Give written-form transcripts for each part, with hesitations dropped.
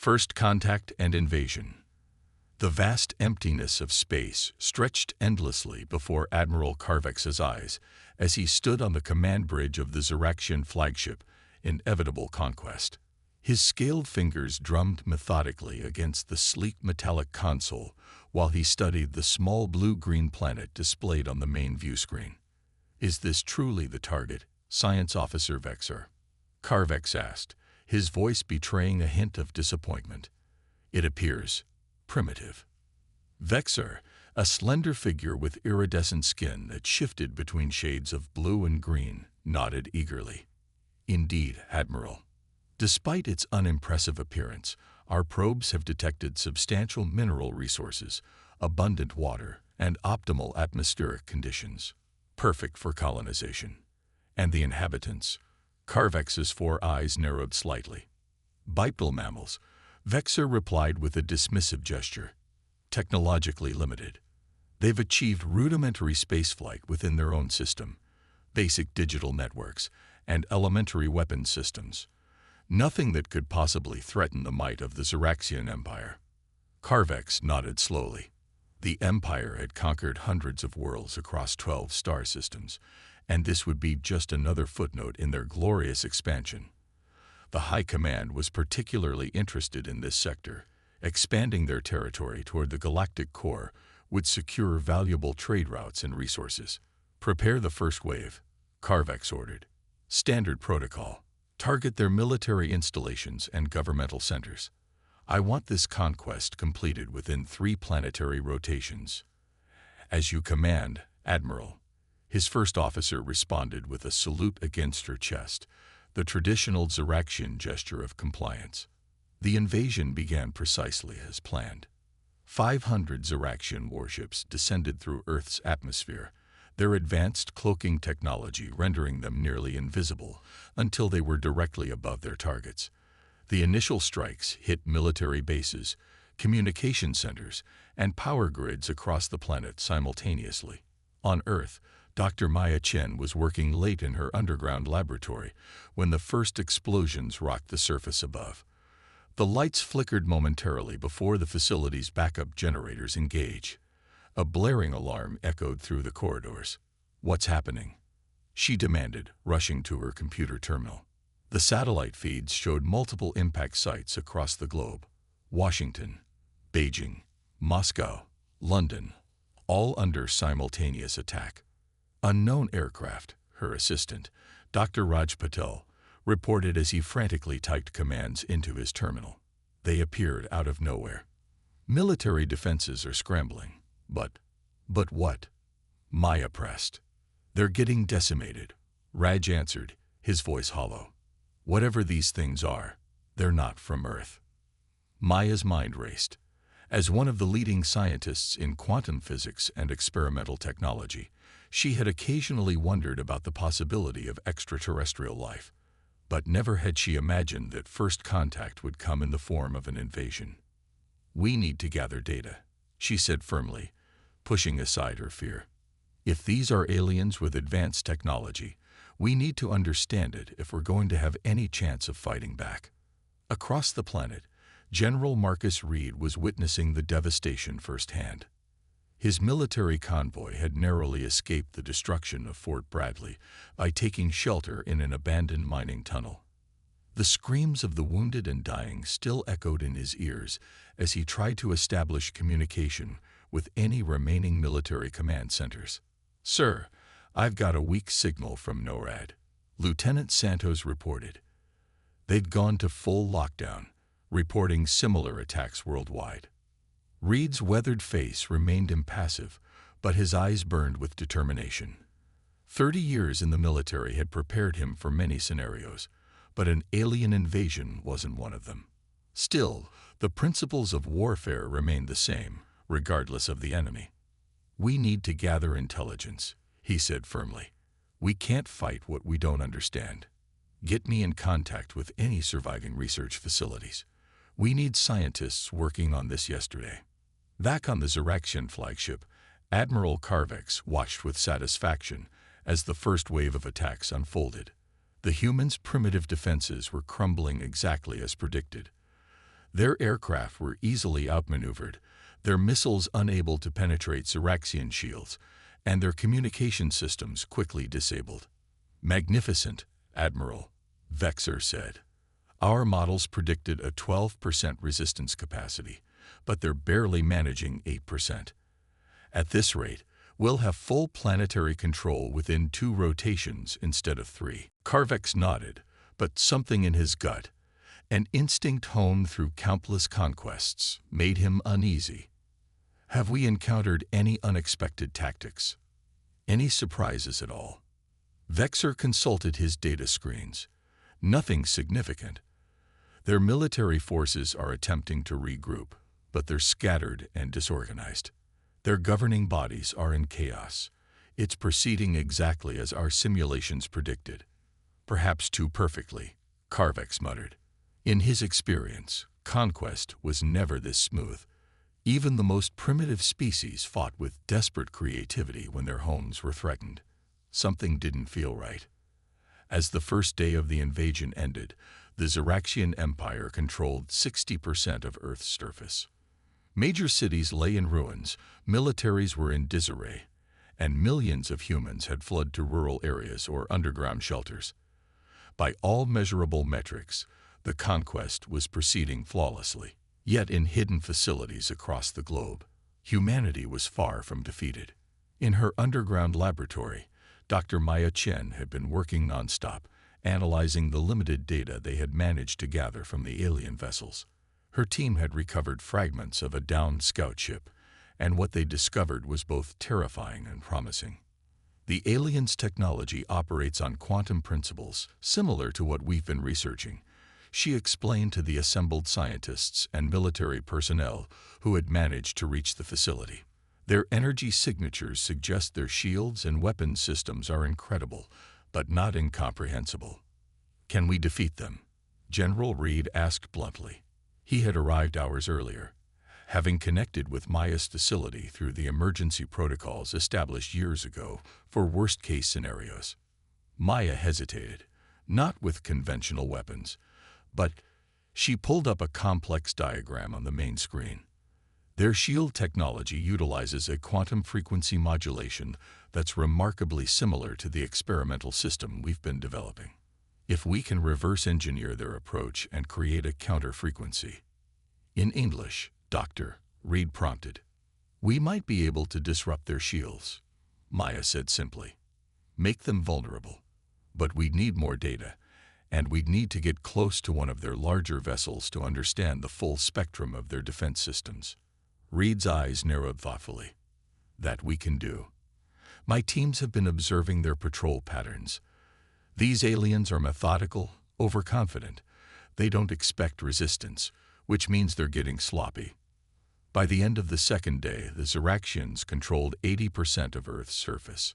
First contact and invasion. The vast emptiness of space stretched endlessly before Admiral Carvex's eyes as he stood on the command bridge of the Ziraxian flagship, Inevitable Conquest. His scaled fingers drummed methodically against the sleek metallic console while he studied the small blue-green planet displayed on the main view screen. "Is this truly the target, Science Officer Vexer?" Carvex asked, his voice betraying a hint of disappointment. "It appears primitive." Vexer, a slender figure with iridescent skin that shifted between shades of blue and green, nodded eagerly. "Indeed, Admiral. Despite its unimpressive appearance, our probes have detected substantial mineral resources, abundant water, and optimal atmospheric conditions, perfect for colonization. And the inhabitants?" Carvex's 4 eyes narrowed slightly. "Bipedal mammals," Vexer replied with a dismissive gesture. "Technologically limited. They've achieved rudimentary spaceflight within their own system, basic digital networks, and elementary weapons systems. Nothing that could possibly threaten the might of the Ziraxian Empire." Carvex nodded slowly. The Empire had conquered hundreds of worlds across 12 star systems, and this would be just another footnote in their glorious expansion. The High Command was particularly interested in this sector. Expanding their territory toward the galactic core would secure valuable trade routes and resources. "Prepare the first wave," Carvex ordered. "Standard protocol. Target their military installations and governmental centers. I want this conquest completed within 3 planetary rotations." "As you command, Admiral." His first officer responded with a salute against her chest, the traditional Ziraxian gesture of compliance. The invasion began precisely as planned. 500 Ziraxian warships descended through Earth's atmosphere, their advanced cloaking technology rendering them nearly invisible until they were directly above their targets. The initial strikes hit military bases, communication centers, and power grids across the planet simultaneously. On Earth, Dr. Maya Chen was working late in her underground laboratory when the first explosions rocked the surface above. The lights flickered momentarily before the facility's backup generators engaged. A blaring alarm echoed through the corridors. "What's happening?" she demanded, rushing to her computer terminal. The satellite feeds showed multiple impact sites across the globe. Washington, Beijing, Moscow, London, all under simultaneous attack. "Unknown aircraft," her assistant, Dr. Raj Patel, reported as he frantically typed commands into his terminal. "They appeared out of nowhere. Military defenses are scrambling. But what?" Maya pressed. "They're getting decimated," Raj answered, his voice hollow. "Whatever these things are, they're not from Earth." Maya's mind raced. As one of the leading scientists in quantum physics and experimental technology, she had occasionally wondered about the possibility of extraterrestrial life, but never had she imagined that first contact would come in the form of an invasion. "We need to gather data," she said firmly, pushing aside her fear. "If these are aliens with advanced technology, we need to understand it if we're going to have any chance of fighting back." Across the planet, General Marcus Reed was witnessing the devastation firsthand. His military convoy had narrowly escaped the destruction of Fort Bradley by taking shelter in an abandoned mining tunnel. The screams of the wounded and dying still echoed in his ears as he tried to establish communication with any remaining military command centers. "Sir, I've got a weak signal from NORAD," Lieutenant Santos reported. They'd gone to full lockdown, reporting similar attacks worldwide. Reed's weathered face remained impassive, but his eyes burned with determination. 30 years in the military had prepared him for many scenarios, but an alien invasion wasn't one of them. Still, the principles of warfare remained the same, regardless of the enemy. "We need to gather intelligence," he said firmly. "We can't fight what we don't understand. Get me in contact with any surviving research facilities. We need scientists working on this yesterday." Back on the Ziraxian flagship, Admiral Carvex watched with satisfaction as the first wave of attacks unfolded. The humans' primitive defenses were crumbling exactly as predicted. Their aircraft were easily outmaneuvered, their missiles unable to penetrate Ziraxian shields, and their communication systems quickly disabled. "Magnificent, Admiral," Vexer said. "Our models predicted a 12% resistance capacity, but they're barely managing 8%. At this rate, we'll have full planetary control within 2 rotations instead of 3. Carvex nodded, but something in his gut, an instinct honed through countless conquests, made him uneasy. "Have we encountered any unexpected tactics? Any surprises at all?" Vexer consulted his data screens. Nothing significant. Their military forces are attempting to regroup, but they're scattered and disorganized. Their governing bodies are in chaos. It's proceeding exactly as our simulations predicted. "Perhaps too perfectly," Carvex muttered. In his experience, conquest was never this smooth. Even the most primitive species fought with desperate creativity when their homes were threatened. Something didn't feel right. As the first day of the invasion ended, the Ziraxian Empire controlled 60% of Earth's surface. Major cities lay in ruins, militaries were in disarray, and millions of humans had fled to rural areas or underground shelters. By all measurable metrics, the conquest was proceeding flawlessly. Yet in hidden facilities across the globe, humanity was far from defeated. In her underground laboratory, Dr. Maya Chen had been working nonstop, analyzing the limited data they had managed to gather from the alien vessels. Her team had recovered fragments of a downed scout ship, and what they discovered was both terrifying and promising. The aliens' technology operates on quantum principles, similar to what we've been researching, she explained to the assembled scientists and military personnel who had managed to reach the facility. Their energy signatures suggest their shields and weapons systems are incredible, but not incomprehensible. "Can we defeat them?" General Reed asked bluntly. He had arrived hours earlier, having connected with Maya's facility through the emergency protocols established years ago for worst-case scenarios. Maya hesitated, not with conventional weapons, but she pulled up a complex diagram on the main screen. Their shield technology utilizes a quantum frequency modulation that's remarkably similar to the experimental system we've been developing. If we can reverse engineer their approach and create a counter frequency. In English, Dr. Reed prompted. "We might be able to disrupt their shields," Maya said simply. "Make them vulnerable. But we'd need more data, and we'd need to get close to one of their larger vessels to understand the full spectrum of their defense systems." Reed's eyes narrowed thoughtfully. "That we can do. My teams have been observing their patrol patterns. These aliens are methodical, overconfident. They don't expect resistance, which means they're getting sloppy." By the end of the second day, the Ziraxians controlled 80% of Earth's surface.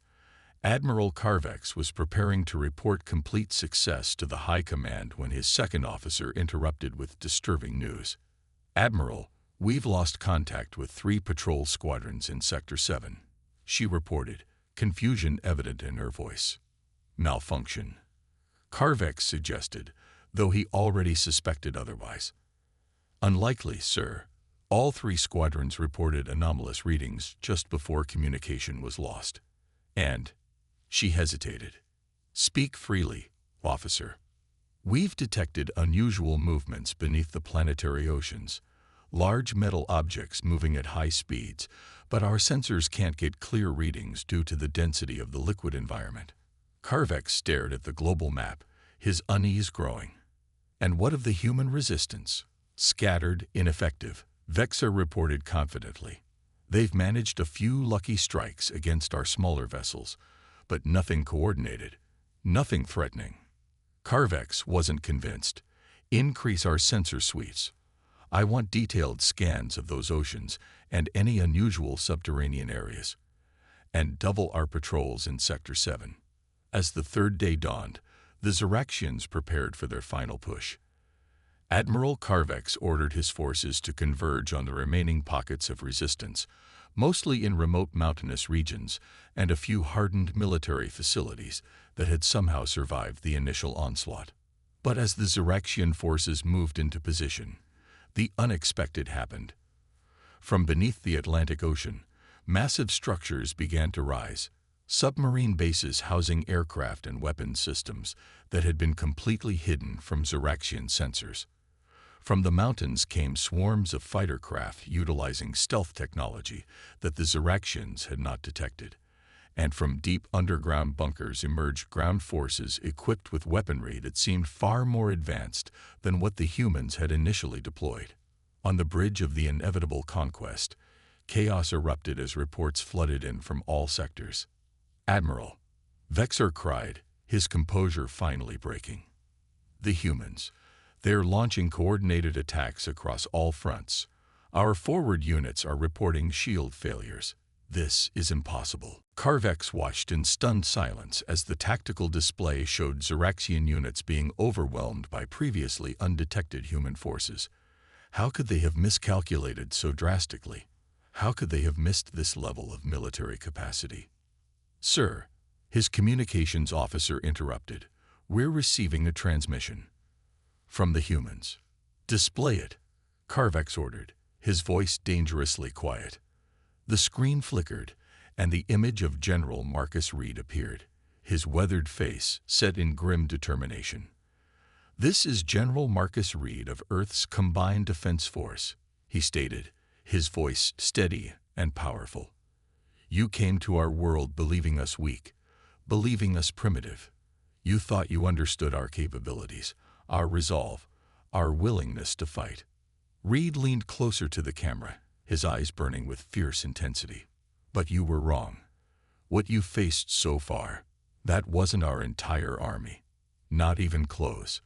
Admiral Carvex was preparing to report complete success to the High Command when his second officer interrupted with disturbing news. "Admiral, we've lost contact with 3 patrol squadrons in Sector 7, she reported, confusion evident in her voice. "Malfunction," Carvex suggested, though he already suspected otherwise. "Unlikely, sir. All 3 squadrons reported anomalous readings just before communication was lost. And..." She hesitated. "Speak freely, officer. We've detected unusual movements beneath the planetary oceans, large metal objects moving at high speeds, but our sensors can't get clear readings due to the density of the liquid environment." Carvex stared at the global map, his unease growing. "And what of the human resistance?" "Scattered, ineffective," Vexer reported confidently. "They've managed a few lucky strikes against our smaller vessels, but nothing coordinated, nothing threatening." Carvex wasn't convinced. "Increase our sensor suites. I want detailed scans of those oceans and any unusual subterranean areas. And double our patrols in Sector 7. As the third day dawned, the Ziraxians prepared for their final push. Admiral Carvex ordered his forces to converge on the remaining pockets of resistance, mostly in remote mountainous regions and a few hardened military facilities that had somehow survived the initial onslaught. But as the Ziraxian forces moved into position, The unexpected happened. From beneath the Atlantic Ocean, massive structures began to rise, submarine bases housing aircraft and weapons systems that had been completely hidden from Ziraxian sensors. From the mountains came swarms of fighter craft utilizing stealth technology that the Ziraxians had not detected. And from deep underground bunkers emerged ground forces equipped with weaponry that seemed far more advanced than what the humans had initially deployed. On the bridge of the inevitable conquest, chaos erupted as reports flooded in from all sectors. "Admiral," Vexor cried, his composure finally breaking. "The humans. They're launching coordinated attacks across all fronts. Our forward units are reporting shield failures. This is impossible." Carvex watched in stunned silence as the tactical display showed Ziraxian units being overwhelmed by previously undetected human forces. How could they have miscalculated so drastically? How could they have missed this level of military capacity? "Sir," his communications officer interrupted, "we're receiving a transmission." "From the humans." "Display it," Carvex ordered, his voice dangerously quiet. The screen flickered, and the image of General Marcus Reed appeared, his weathered face set in grim determination. "This is General Marcus Reed of Earth's Combined Defense Force," he stated, his voice steady and powerful. "You came to our world believing us weak, believing us primitive. You thought you understood our capabilities, our resolve, our willingness to fight." Reed leaned closer to the camera, his eyes burning with fierce intensity. "But you were wrong. What you faced so far, that wasn't our entire army. Not even close."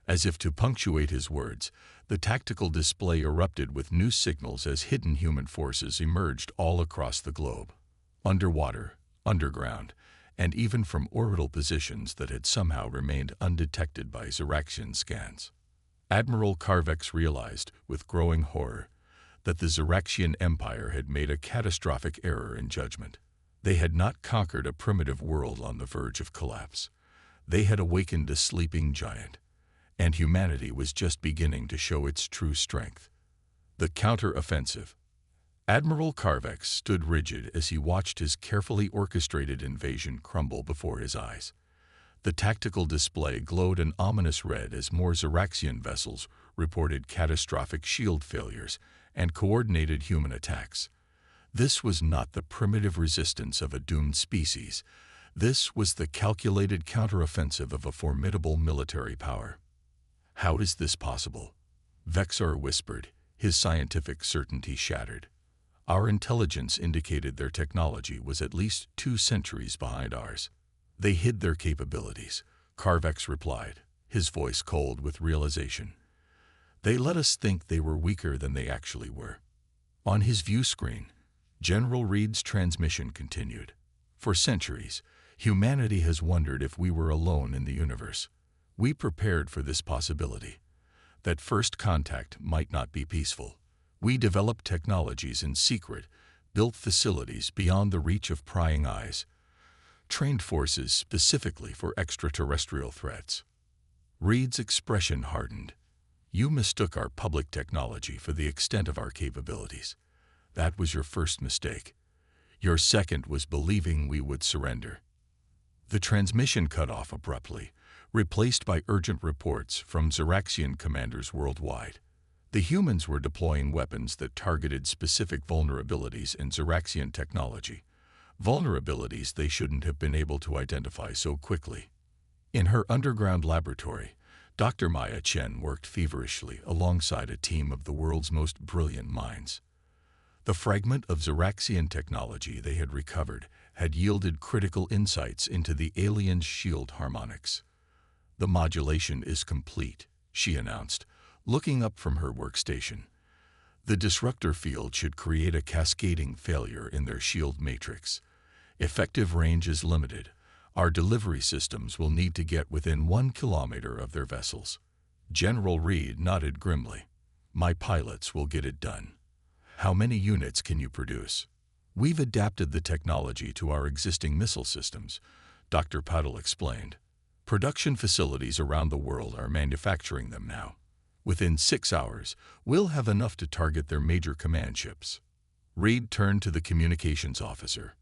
As if to punctuate his words, the tactical display erupted with new signals as hidden human forces emerged all across the globe. Underwater, underground, and even from orbital positions that had somehow remained undetected by Ziraxian scans. Admiral Carvex realized, with growing horror, that the Ziraxian Empire had made a catastrophic error in judgment. They had not conquered a primitive world on the verge of collapse. They had awakened a sleeping giant, and humanity was just beginning to show its true strength. The counter-offensive. Admiral Carvex stood rigid as he watched his carefully orchestrated invasion crumble before his eyes. The tactical display glowed an ominous red as more Ziraxian vessels reported catastrophic shield failures and coordinated human attacks. This was not the primitive resistance of a doomed species. This was the calculated counteroffensive of a formidable military power. "How is this possible?" Vexor whispered, his scientific certainty shattered. "Our intelligence indicated their technology was at least 2 centuries behind ours." "They hid their capabilities," Carvex replied, his voice cold with realization. "They let us think they were weaker than they actually were." On his view screen, General Reed's transmission continued. "For centuries, humanity has wondered if we were alone in the universe. We prepared for this possibility, that first contact might not be peaceful. We developed technologies in secret, built facilities beyond the reach of prying eyes, trained forces specifically for extraterrestrial threats." Reed's expression hardened. "You mistook our public technology for the extent of our capabilities. That was your first mistake. Your second was believing we would surrender." The transmission cut off abruptly, replaced by urgent reports from Ziraxian commanders worldwide. The humans were deploying weapons that targeted specific vulnerabilities in Ziraxian technology, vulnerabilities they shouldn't have been able to identify so quickly. In her underground laboratory, Dr. Maya Chen worked feverishly alongside a team of the world's most brilliant minds. The fragment of Ziraxian technology they had recovered had yielded critical insights into the alien's shield harmonics. "The modulation is complete," she announced, looking up from her workstation. "The disruptor field should create a cascading failure in their shield matrix. Effective range is limited. Our delivery systems will need to get within 1 kilometer of their vessels." General Reed nodded grimly. "My pilots will get it done." "How many units can you produce?" "We've adapted the technology to our existing missile systems," Dr. Puddle explained. "Production facilities around the world are manufacturing them now." Within 6 hours, we'll have enough to target their major command ships. Reed turned to the communications officer.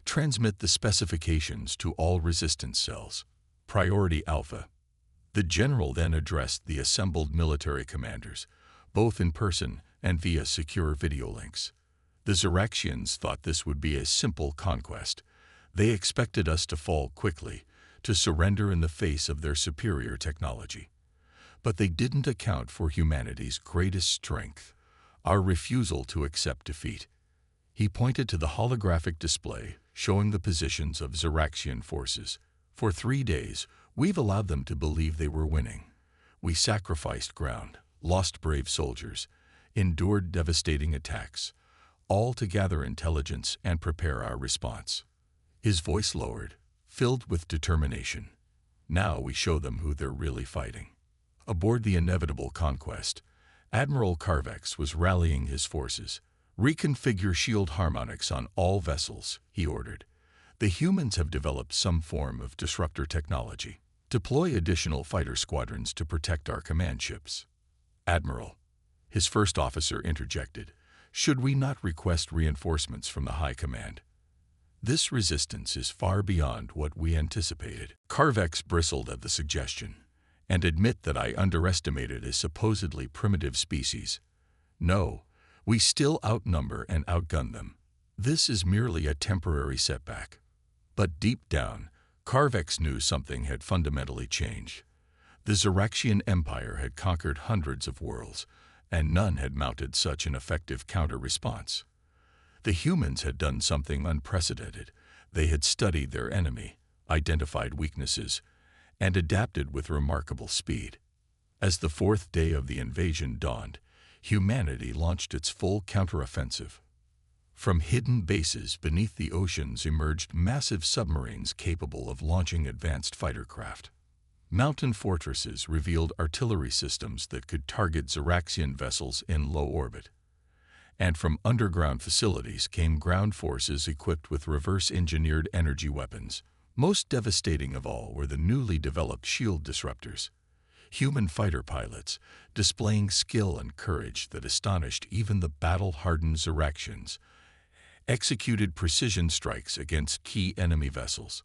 Transmit the specifications to all resistance cells. Priority Alpha. The general then addressed the assembled military commanders, both in person and via secure video links. The Xeraxians thought this would be a simple conquest. They expected us to fall quickly, to surrender in the face of their superior technology. But they didn't account for humanity's greatest strength, our refusal to accept defeat. He pointed to the holographic display showing the positions of Xeraxian forces. For 3 days, we've allowed them to believe they were winning. We sacrificed ground, lost brave soldiers, endured devastating attacks, all to gather intelligence and prepare our response. His voice lowered, filled with determination. Now we show them who they're really fighting. Aboard the inevitable conquest, Admiral Carvex was rallying his forces. Reconfigure shield harmonics on all vessels, he ordered. The humans have developed some form of disruptor technology. Deploy additional fighter squadrons to protect our command ships. Admiral, his first officer interjected, should we not request reinforcements from the High Command? This resistance is far beyond what we anticipated. Carvex bristled at the suggestion. And admit that I underestimated a supposedly primitive species. No, we still outnumber and outgun them. This is merely a temporary setback. But deep down, Carvex knew something had fundamentally changed. The Xeraxian Empire had conquered hundreds of worlds, and none had mounted such an effective counter-response. The humans had done something unprecedented. They had studied their enemy, identified weaknesses, and adapted with remarkable speed. As the 4th day of the invasion dawned, humanity launched its full counteroffensive. From hidden bases beneath the oceans emerged massive submarines capable of launching advanced fighter craft. Mountain fortresses revealed artillery systems that could target Xeraxian vessels in low orbit. And from underground facilities came ground forces equipped with reverse-engineered energy weapons. Most devastating of all were the newly developed shield disruptors, human fighter pilots displaying skill and courage that astonished even the battle-hardened Xeraxians, executed precision strikes against key enemy vessels.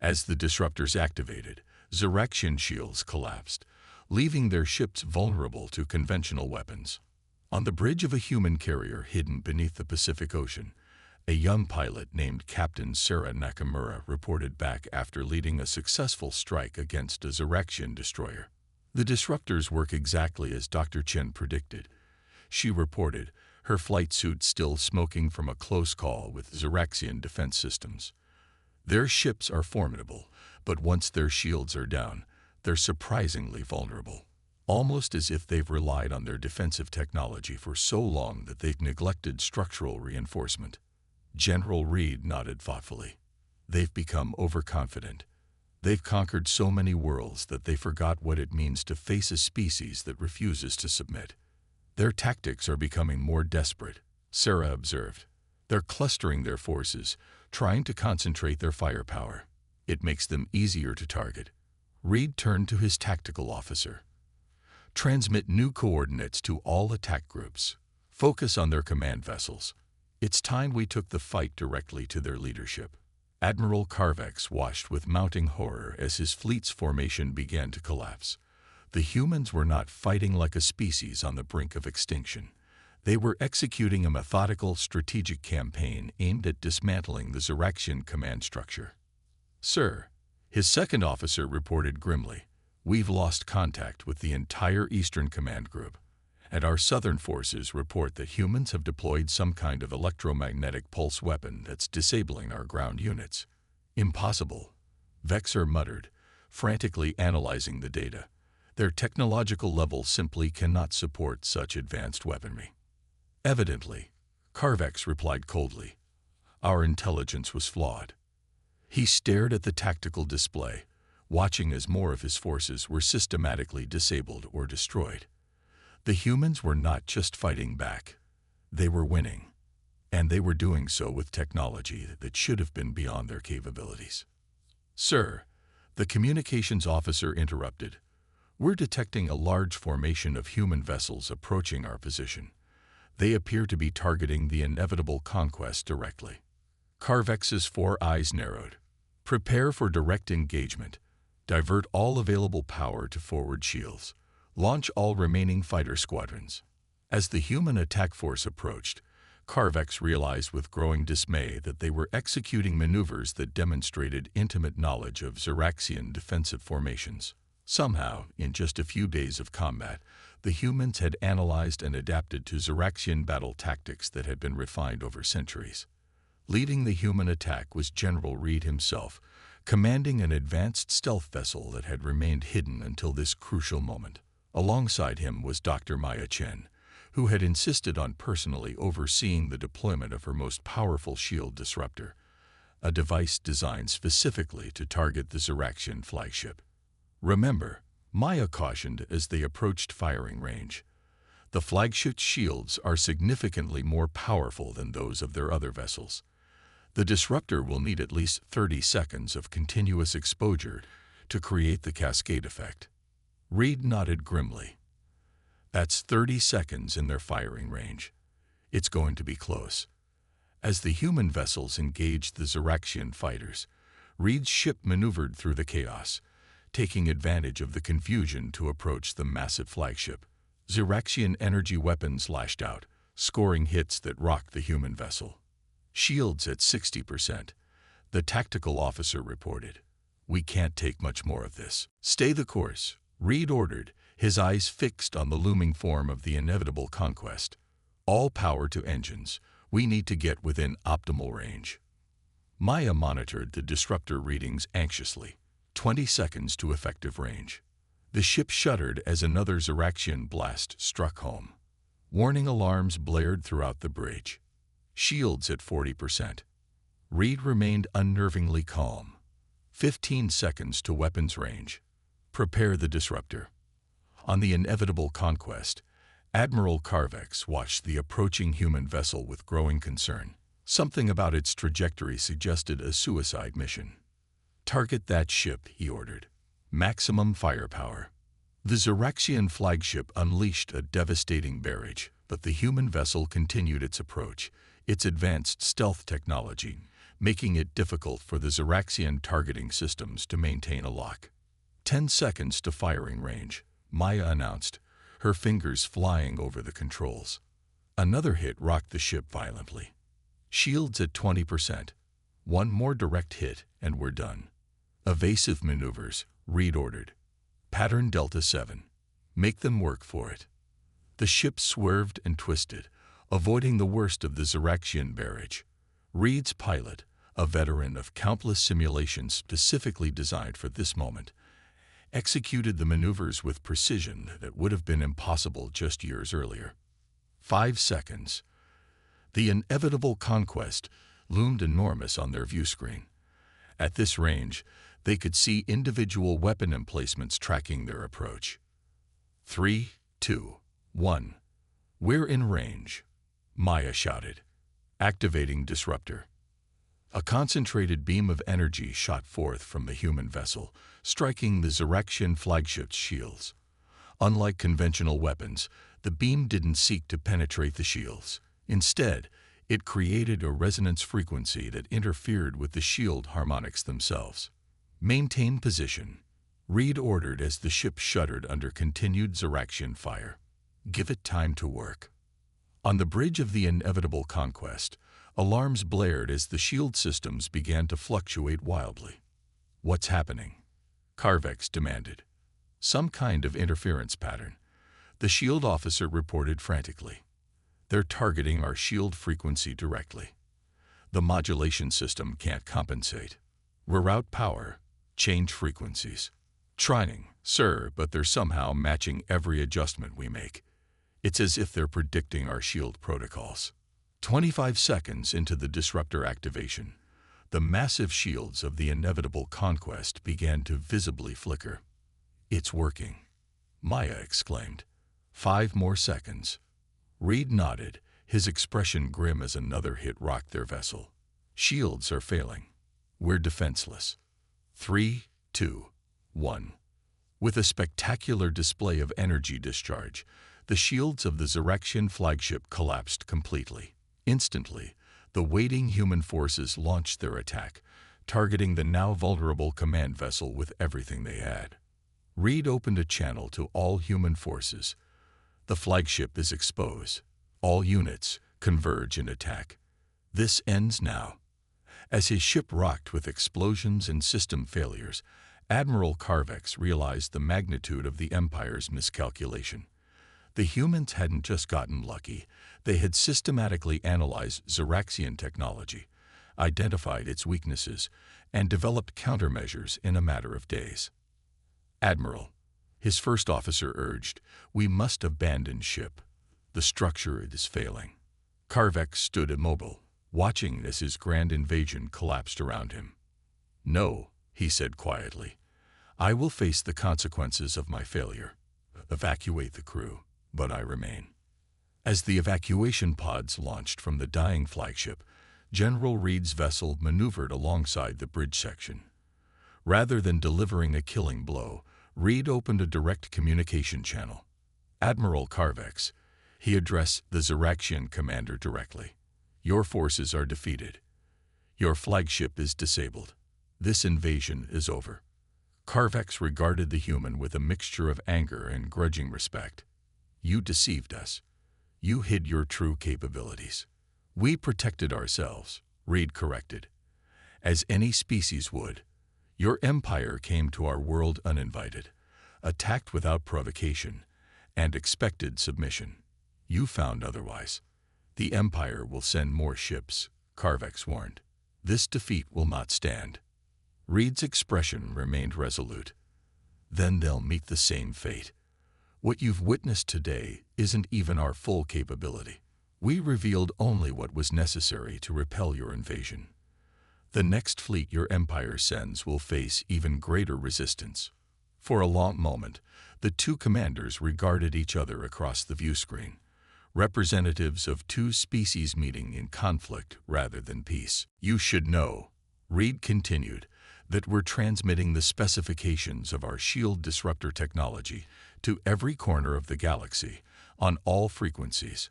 As the disruptors activated, Xeraxian shields collapsed, leaving their ships vulnerable to conventional weapons. On the bridge of a human carrier hidden beneath the Pacific Ocean, a young pilot named Captain Sarah Nakamura reported back after leading a successful strike against a Xeraxian destroyer. The disruptors work exactly as Dr. Chen predicted. She reported, her flight suit still smoking from a close call with Xeraxian defense systems. Their ships are formidable, but once their shields are down, they're surprisingly vulnerable. Almost as if they've relied on their defensive technology for so long that they've neglected structural reinforcement. General Reed nodded thoughtfully. They've become overconfident. They've conquered so many worlds that they forgot what it means to face a species that refuses to submit. Their tactics are becoming more desperate, Sarah observed. They're clustering their forces, trying to concentrate their firepower. It makes them easier to target. Reed turned to his tactical officer. Transmit new coordinates to all attack groups. Focus on their command vessels. It's time we took the fight directly to their leadership. Admiral Carvex watched with mounting horror as his fleet's formation began to collapse. The humans were not fighting like a species on the brink of extinction. They were executing a methodical, strategic campaign aimed at dismantling the Xeraxian command structure. Sir, his second officer reported grimly, we've lost contact with the entire Eastern Command Group, and our southern forces report that humans have deployed some kind of electromagnetic pulse weapon that's disabling our ground units. Impossible, Vexer muttered, frantically analyzing the data. Their technological level simply cannot support such advanced weaponry. Evidently, Carvex replied coldly, our intelligence was flawed. He stared at the tactical display, watching as more of his forces were systematically disabled or destroyed. The humans were not just fighting back. They were winning, and they were doing so with technology that should have been beyond their capabilities. Sir, the communications officer interrupted, We're detecting a large formation of human vessels approaching our position. They appear to be targeting the inevitable conquest directly. Carvex's 4 eyes narrowed. Prepare for direct engagement. Divert all available power to forward shields. Launch all remaining fighter squadrons. As the human attack force approached, Carvex realized with growing dismay that they were executing maneuvers that demonstrated intimate knowledge of Ziraxian defensive formations. Somehow, in just a few days of combat, the humans had analyzed and adapted to Ziraxian battle tactics that had been refined over centuries. Leading the human attack was General Reed himself, commanding an advanced stealth vessel that had remained hidden until this crucial moment. Alongside him was Dr. Maya Chen, who had insisted on personally overseeing the deployment of her most powerful shield disruptor, a device designed specifically to target the Ziraxian flagship. Remember, Maya cautioned as they approached firing range, the flagship's shields are significantly more powerful than those of their other vessels. The disruptor will need at least 30 seconds of continuous exposure to create the cascade effect. Reed nodded grimly. That's 30 seconds in their firing range. It's going to be close. As the human vessels engaged the Ziraxian fighters, Reed's ship maneuvered through the chaos, taking advantage of the confusion to approach the massive flagship. Ziraxian energy weapons lashed out, scoring hits that rocked the human vessel. Shields at 60%. The tactical officer reported. We can't take much more of this. Stay the course, Reed ordered, his eyes fixed on the looming form of the inevitable conquest. All power to engines. We need to get within optimal range. Maya monitored the disruptor readings anxiously. 20 seconds to effective range. The ship shuddered as another Ziraxian blast struck home. Warning alarms blared throughout the bridge. Shields at 40%. Reed remained unnervingly calm. 15 seconds to weapons range. Prepare the disruptor. On the inevitable conquest, Admiral Carvex watched the approaching human vessel with growing concern. Something about its trajectory suggested a suicide mission. Target that ship, he ordered. Maximum firepower. The Ziraxian flagship unleashed a devastating barrage, but the human vessel continued its approach, its advanced stealth technology, making it difficult for the Ziraxian targeting systems to maintain a lock. 10 seconds to firing range, Maya announced, her fingers flying over the controls. Another hit rocked the ship violently. Shields at 20%. One more direct hit, and we're done. Evasive maneuvers, Reed ordered. Pattern Delta 7. Make them work for it. The ship swerved and twisted, avoiding the worst of the Ziraxian barrage. Reed's pilot, a veteran of countless simulations specifically designed for this moment, executed the maneuvers with precision that would have been impossible just years earlier. 5 seconds. The inevitable conquest loomed enormous on their view screen. At this range, they could see individual weapon emplacements tracking their approach. 3, 2, 1. We're in range, Maya shouted, activating disruptor. A concentrated beam of energy shot forth from the human vessel, striking the Ziraxian flagship's shields. Unlike conventional weapons, the beam didn't seek to penetrate the shields. Instead, it created a resonance frequency that interfered with the shield harmonics themselves. Maintain position, Reed ordered as the ship shuddered under continued Ziraxian fire. Give it time to work. On the bridge of the inevitable conquest, alarms blared as the shield systems began to fluctuate wildly. What's happening? Carvex demanded. Some kind of interference pattern, the shield officer reported frantically. They're targeting our shield frequency directly. The modulation system can't compensate. Reroute power, change frequencies. Trying, sir, but they're somehow matching every adjustment we make. It's as if they're predicting our shield protocols. 25 seconds into the disruptor activation, the massive shields of the inevitable conquest began to visibly flicker. It's working, Maya exclaimed. 5 more seconds. Reed nodded, his expression grim as another hit rocked their vessel. Shields are failing. We're defenseless. 3, 2, 1. With a spectacular display of energy discharge, the shields of the Zyrexian flagship collapsed completely. Instantly, the waiting human forces launched their attack, targeting the now vulnerable command vessel with everything they had. Reed opened a channel to all human forces. The flagship is exposed. All units converge in attack. This ends now. As his ship rocked with explosions and system failures, Admiral Carvex realized the magnitude of the Empire's miscalculation. The humans hadn't just gotten lucky, they had systematically analyzed Zyrexian technology, identified its weaknesses, and developed countermeasures in a matter of days. "Admiral," his first officer urged, "we must abandon ship. The structure is failing." Carvex stood immobile, watching as his grand invasion collapsed around him. "No," he said quietly. "I will face the consequences of my failure. Evacuate the crew, but I remain." As the evacuation pods launched from the dying flagship, General Reed's vessel maneuvered alongside the bridge section. Rather than delivering a killing blow, Reed opened a direct communication channel. "Admiral Carvex," he addressed the Zyrexian commander directly. "Your forces are defeated. Your flagship is disabled. This invasion is over." Carvex regarded the human with a mixture of anger and grudging respect. "You deceived us. You hid your true capabilities." "We protected ourselves," Reed corrected. "As any species would. Your empire came to our world uninvited, attacked without provocation, and expected submission. You found otherwise. The Empire will send more ships," Carvex warned. "This defeat will not stand." Reed's expression remained resolute. "Then they'll meet the same fate. What you've witnessed today isn't even our full capability. We revealed only what was necessary to repel your invasion. The next fleet your empire sends will face even greater resistance." For a long moment, the two commanders regarded each other across the viewscreen, representatives of two species meeting in conflict rather than peace. "You should know," Reed continued, "that we're transmitting the specifications of our shield disruptor technology to every corner of the galaxy, on all frequencies.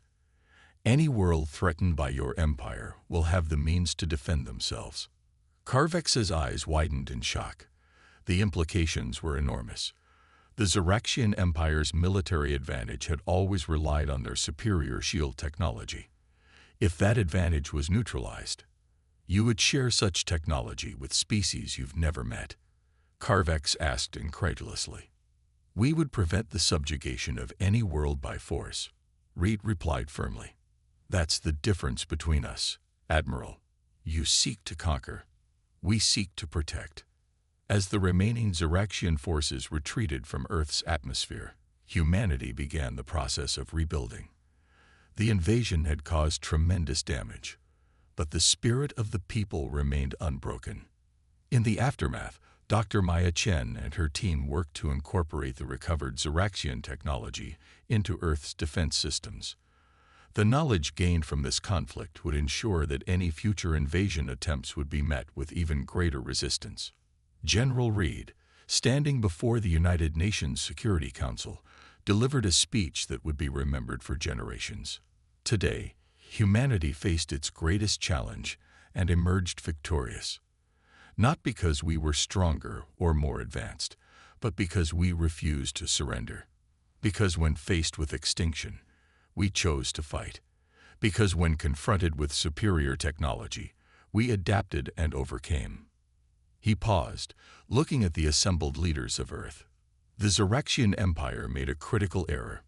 Any world threatened by your empire will have the means to defend themselves." Carvex's eyes widened in shock. The implications were enormous. The Zyrexian Empire's military advantage had always relied on their superior shield technology. If that advantage was neutralized, you would share such technology with species you've never met? Carvex asked incredulously. "We would prevent the subjugation of any world by force," Reed replied firmly. "That's the difference between us, Admiral. You seek to conquer. We seek to protect." As the remaining Zyrexian forces retreated from Earth's atmosphere, humanity began the process of rebuilding. The invasion had caused tremendous damage, but the spirit of the people remained unbroken. In the aftermath, Dr. Maya Chen and her team worked to incorporate the recovered Zyrexian technology into Earth's defense systems. The knowledge gained from this conflict would ensure that any future invasion attempts would be met with even greater resistance. General Reed, standing before the United Nations Security Council, delivered a speech that would be remembered for generations. Today, humanity faced its greatest challenge and emerged victorious. Not because we were stronger or more advanced, but because we refused to surrender. Because when faced with extinction, we chose to fight. Because when confronted with superior technology, we adapted and overcame. He paused, looking at the assembled leaders of Earth. The Zyrexian Empire made a critical error.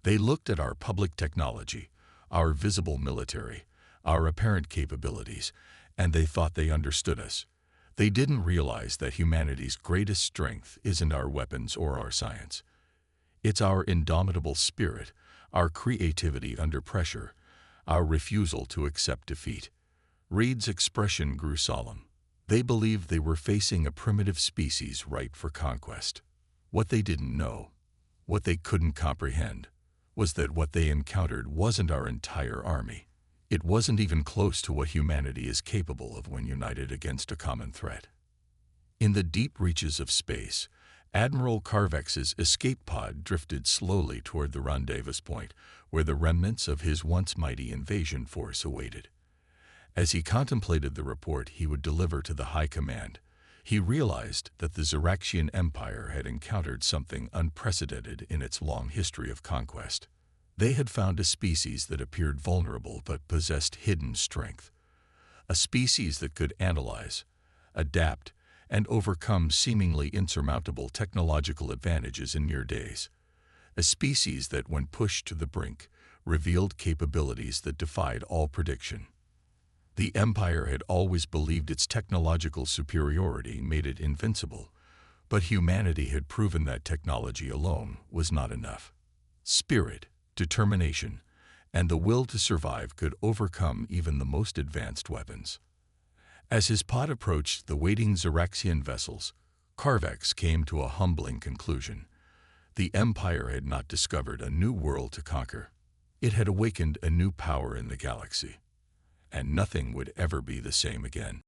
They looked at our public technology, our visible military, our apparent capabilities, and they thought they understood us. They didn't realize that humanity's greatest strength isn't our weapons or our science. It's our indomitable spirit, our creativity under pressure, our refusal to accept defeat. Reed's expression grew solemn. They believed they were facing a primitive species ripe for conquest. What they didn't know, what they couldn't comprehend, was that what they encountered wasn't our entire army. It wasn't even close to what humanity is capable of when united against a common threat. In the deep reaches of space, Admiral Carvex's escape pod drifted slowly toward the rendezvous point, where the remnants of his once mighty invasion force awaited. As he contemplated the report he would deliver to the High Command, he realized that the Xeraxian Empire had encountered something unprecedented in its long history of conquest. They had found a species that appeared vulnerable but possessed hidden strength. A species that could analyze, adapt, and overcome seemingly insurmountable technological advantages in mere days. A species that, when pushed to the brink, revealed capabilities that defied all prediction. The Empire had always believed its technological superiority made it invincible, but humanity had proven that technology alone was not enough. Spirit, determination, and the will to survive could overcome even the most advanced weapons. As his pod approached the waiting Xeraxian vessels, Carvex came to a humbling conclusion. The Empire had not discovered a new world to conquer. It had awakened a new power in the galaxy, and nothing would ever be the same again.